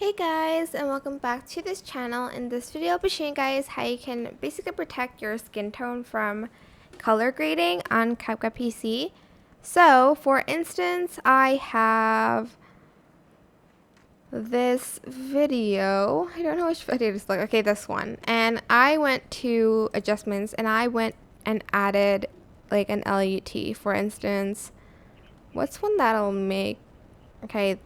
Hey guys, and welcome back to this channel. In this video I'll be showing you guys how you can basically protect your skin tone from color grading on CapCut PC. So for instance, I have this video. I don't know which video to select. Okay, this one. And I went to adjustments and I went and added like an LUT. For instance, what's one that'll make, okay,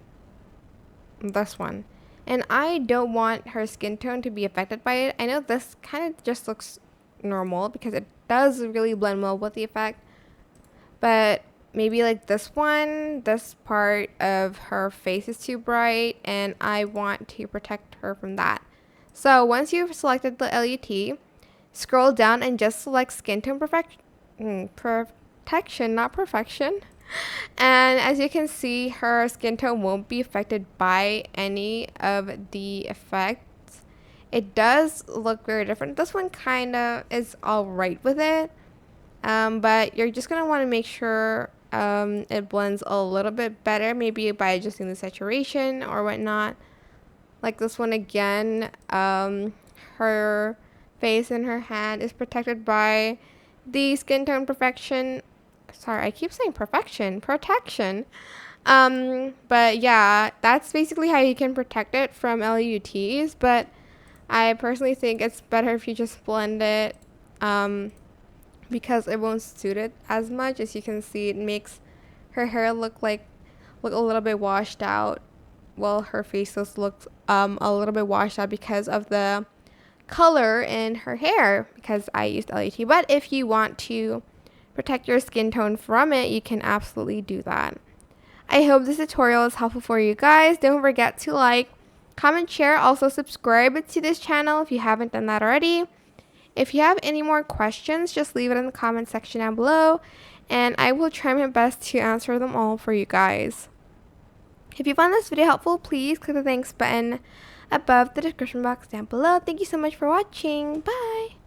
this one. And I don't want her skin tone to be affected by it. I know this kind of just looks normal because it does really blend well with the effect. But maybe like this one, this part of her face is too bright and I want to protect her from that. So once you've selected the LUT, scroll down and just select skin tone protection, not perfection. And as you can see, her skin tone won't be affected by any of the effects. It does look very different. This one kind of is alright with it, but you're just going to want to make sure it blends a little bit better, maybe by adjusting the saturation or whatnot. Like this one again, her face and her hand is protected by the skin tone perfection. Sorry, I keep saying protection. But yeah, that's basically how you can protect it from LUTs. But I personally think it's better if you just blend it, because it won't suit it as much. As you can see, it makes her hair look a little bit washed out. Well, her face just looks a little bit washed out because of the color in her hair, because I used LUT. But if you want to protect your skin tone from it, you can absolutely do that. I hope this tutorial is helpful for you guys. Don't forget to like, comment, share, also subscribe to this channel if you haven't done that already. If you have any more questions, just leave it in the comment section down below and I will try my best to answer them all for you guys. If you found this video helpful, please click the thanks button above the description box down below. Thank you so much for watching. Bye!